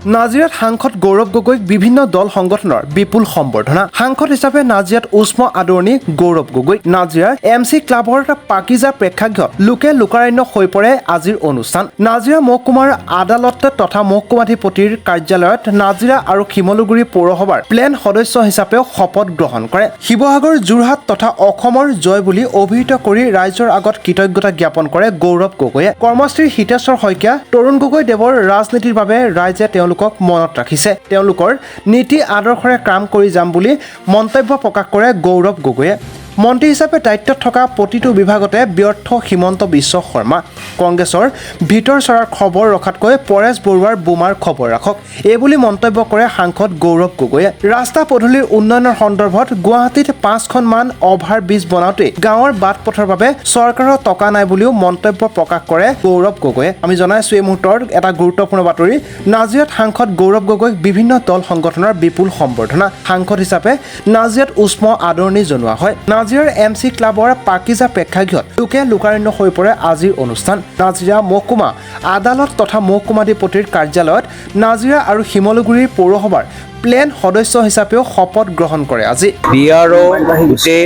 নাজিৰাত সাংসদ গৌৰৱ গগৈক বিভিন্ন দল সংগঠনৰ বিপুল সম্বৰ্ধনা। সাংসদ হিচাপে নাজিৰাত উষ্ম আদৰণি গৌৰৱ গগৈ। নাজিৰাৰ MC ক্লাবৰ পাকিজা প্ৰেক্ষাগৃহত লোকে লোকাৰণ্য হৈ পৰে আজিৰ অনুষ্ঠান। নাজিৰা মহকুমাৰ আদালত তথা মহকুমাধিপতিৰ কাৰ্যালয়ত নাজিৰা আৰু শিমলুগুৰি পৌৰসভাৰ প্লেন সদস্য হিচাপেও শপত গ্ৰহণ কৰে। শিৱসাগৰ, যোৰহাট তথা অসমৰ জয় বুলি অভিহিত কৰি ৰাইজৰ আগত কৃতজ্ঞতা জ্ঞাপন কৰে গৌৰৱ গগৈয়ে। কৰ্মশ্ৰী হিতেশ্বৰ শইকীয়া, তৰুণ গগৈদেৱৰ ৰাজনীতিৰ বাবে ৰাইজে তেওঁলোকক মনত ৰাখিছে। তেওঁলোকৰ নীতি আদৰ্শৰে কাম কৰি যাম বুলি মন্তব্য প্ৰকাশ কৰে গৌৰৱ গগৈয়ে। মন্ত্ৰী হিচাপে দায়িত্বত থকা প্ৰতিটো বিভাগতে ব্যৰ্থ হিমন্ত বিশ্ব শৰ্মা। কংগ্ৰেছৰ ভিতৰ চৰাৰ খবৰ ৰখাতকৈ পৰেশ বৰুৱাৰ বোমাৰ খবৰ ৰাখক, এইবুলি মন্তব্য কৰে সাংসদ গৌৰৱ গগৈয়ে। ৰাস্তা পদূলিৰ উন্নয়নৰ সন্দৰ্ভত গুৱাহাটীত 5খনমান অভাৰ ব্ৰিজ বনাওঁতে গাঁৱৰ বাট পথৰ বাবে চৰকাৰৰ টকা নাই বুলিও মন্তব্য প্ৰকাশ কৰে গৌৰৱ গগৈয়ে। আমি জনাইছোঁ এই মুহূৰ্তৰ এটা গুৰুত্বপূৰ্ণ বাতৰি। নাজিৰাত সাংসদ গৌৰৱ গগৈক বিভিন্ন দল সংগঠনৰ বিপুল সম্বৰ্ধনা। সাংসদ হিচাপে নাজিৰাত উষ্ম আদৰণি জনোৱা হয়। নাজিৰাৰ MC ক্লাবৰ পাকিজা প্ৰেক্ষাগৃহত লোকে লোকাৰণ্য হৈ পৰে আজিৰ অনুষ্ঠান। নাজিৰা মহকুমা আদালত তথা মহকুমাধিপতিৰ কাৰ্যালয়ত নাজিৰা আৰু শিমলুগুৰিৰ পৌৰসভাৰ প্লেন সদস্য হিচাপেও শপত গ্ৰহণ কৰে আজি। BRO গোটেই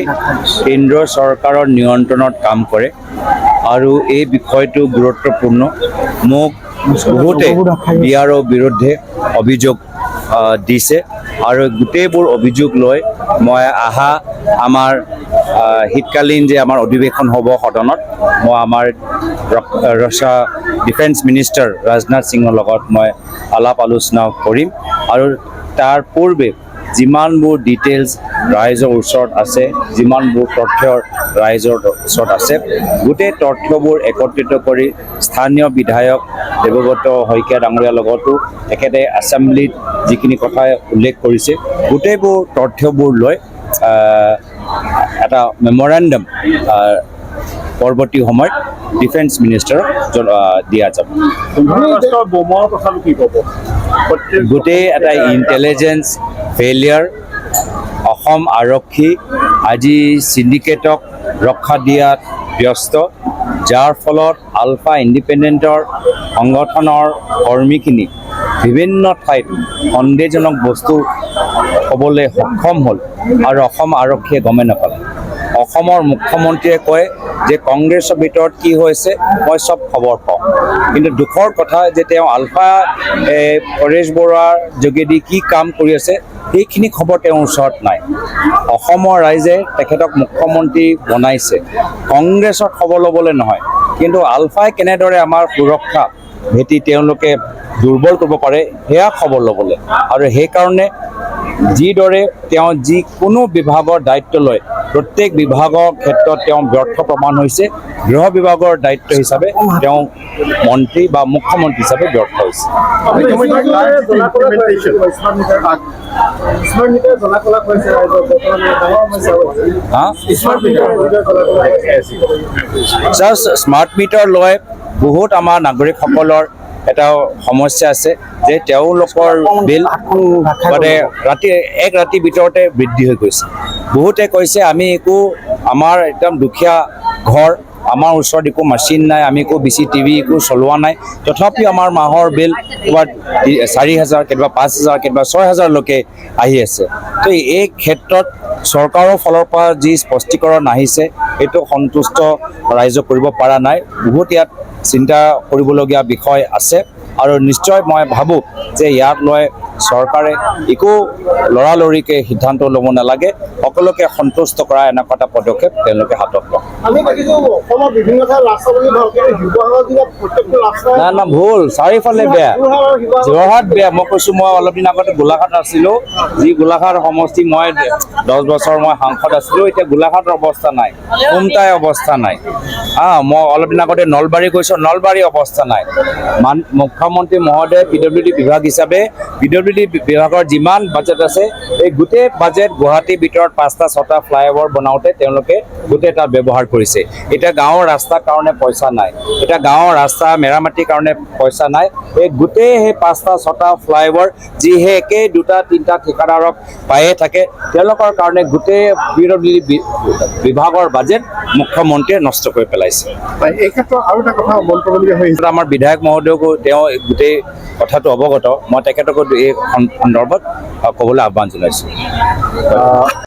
কেন্দ্ৰ চৰকাৰৰ নিয়ন্ত্ৰণত কাম কৰে আৰু এই বিষয়টো গুৰুত্বপূৰ্ণ। মোক বহুতে BRO বিৰুদ্ধে অভিযোগ দিছে আৰু গোটেইবোৰ অভিযোগ লৈ মই আমাৰ শীতকালীন যে আমাৰ অধিৱেশন হ'ব সদনত, মই আমাৰ ডিফেন্স মিনিষ্টাৰ ৰাজনাথ সিঙৰ লগত মই আলাপ আলোচনা কৰিম আৰু তাৰ পূৰ্বে যিমানবোৰ ডিটেইলছ ৰাইজৰ ওচৰত আছে, যিমানবোৰ তথ্য ৰাইজৰ ওচৰত আছে, গোটেই তথ্যবোৰ একত্ৰিত কৰি স্থানীয় বিধায়ক দেৱব্ৰত শইকীয়া ডাঙৰীয়াৰ লগতো তেখেতে এছেম্বলিত যিখিনি কথা উল্লেখ কৰিছে, গোটেইবোৰ তথ্যবোৰ লৈ এটা মেমৰেণ্ডাম পৰৱৰ্তী সময়ত ডিফেন্স মিনিষ্টাৰক দিয়া যাব। গোটেই এটা ইণ্টেলিজেঞ্চ ফেইলিয়াৰ। অসম আৰক্ষী আজি চিণ্ডিকেটক ৰক্ষা দিয়াত ব্যস্ত, যাৰ ফলত আলফা ইণ্ডিপেণ্ডেণ্টৰ সংগঠনৰ কৰ্মীখিনি বিভিন্ন ঠাইত সন্দেহজনক বস্তু ক'বলৈ সক্ষম হ'ল আৰু অসম আৰক্ষীয়ে গমে নাপালে। অসমৰ মুখ্যমন্ত্ৰীয়ে কয় যে কংগ্ৰেছৰ ভিতৰত কি হৈছে মই চব খবৰ পাওঁ, কিন্তু দুখৰ কথা যে তেওঁ আলফা পৰেশ বৰুৱাৰ যোগেদি কি কাম কৰি আছে সেইখিনি খবৰ তেওঁৰ ওচৰত নাই। অসমৰ ৰাইজে তেখেতক মুখ্যমন্ত্ৰী বনাইছে কংগ্ৰেছৰ খবৰ ল'বলৈ নহয়, কিন্তু আলফাই কেনেদৰে আমাৰ সুৰক্ষা ভেটি তেওঁলোকে দুৰ্বল কৰিব পাৰে সেয়া খবৰ ল'বলৈ। আৰু সেইকাৰণে যিদৰে তেওঁ যিকোনো বিভাগৰ দায়িত্ব লয়, প্ৰত্যেক বিভাগৰ ক্ষেত্ৰত তেওঁ ব্যৰ্থ প্ৰমাণ হৈছে। গৃহ বিভাগৰ দায়িত্ব হিচাপে তেওঁ মন্ত্ৰী বা মুখ্যমন্ত্ৰী হিচাপে ব্যৰ্থ হৈছে। স্মাৰ্ট মিটাৰ লৈ বহুত আমাৰ নাগৰিকসকলৰ এটা সমস্যা আছে যে তেওঁলোকৰ বিল মানে এক ৰাতিৰ ভিতৰতে বৃদ্ধি হৈ গৈছে। বহুতে কৈছে আমি আমাৰ একদম দুখীয়া ঘৰ, আমাৰ ওচৰত একো মেচিন নাই, আমি একো BCTV একো চলোৱা নাই, তথাপিও আমাৰ মাহৰ বিল ক'ৰবাত 4,000, কেতিয়াবা 5,000, কেতিয়াবা 6,000লৈকে আহি আছে। তো এই ক্ষেত্ৰত চৰকাৰৰ ফালৰ পৰা যি স্পষ্টীকৰণ আহিছে সেইটো সন্তুষ্ট ৰাইজক কৰিব পৰা নাই। বহুত ইয়াত চিন্তা কৰিবলগীয়া বিষয় আছে আৰু নিশ্চয় মই ভাবোঁ যে ইয়াক লৈ চৰকাৰে একো লৰালৰিকৈ সিদ্ধান্ত ল'ব নালাগে, সকলোকে সন্তুষ্ট কৰা এনেকুৱা এটা পদক্ষেপ তেওঁলোকে হাতত লয়। না ভুল, চাৰিওফালে বেয়া। যোৰহাট বেয়া। মই কৈছোঁ, মই অলপ দিন আগতে গোলাঘাট আছিলোঁ, যি গোলাঘাট সমষ্টি মই 10 বছৰ মই সাংসদ আছিলোঁ, এতিয়া গোলাঘাটৰ অৱস্থা নাই, খুমটাই অৱস্থা নাই। মই অলপ দিন আগতে নলবাৰী গৈছোঁ, নলবাৰী অৱস্থা নাই। মুখ্যমন্ত্ৰী মহোদয়ে PWD বিভাগ হিচাপে PWD বিভাগৰ যিমান বাজেট আছে এই গোটেই বাজেট গুৱাহাটীৰ ভিতৰত 5টা-6টা ফ্লাইঅভাৰ বনাওঁতে তেওঁলোকে গোটেই তাত ব্যৱহাৰ কৰিছে। এতিয়া গাঁৱৰ ৰাস্তাৰ কাৰণে পইচা নাই, এতিয়া গাঁৱৰ ৰাস্তা মেৰামতিৰ কাৰণে পইচা নাই। এই গোটেই সেই 5টা-6টা ফ্লাইঅভাৰ যিহে একেই 2-3টা ঠিকাদাৰক পায়ে থাকে, তেওঁলোকৰ কাৰণে গোটেই PWD বিভাগৰ বাজেট মুখ্যমন্ত্ৰীয়ে নষ্ট কৰি পেলাইছে। এই ক্ষেত্ৰত আৰু এটা কথা মন কৰিবলগীয়া হৈছে, আমাৰ বিধায়ক মহোদয়কো তেওঁ গোটেই কথাটো অৱগত মই তেখেতক এই সন্দৰ্ভত ক'বলৈ আহ্বান জনাইছোঁ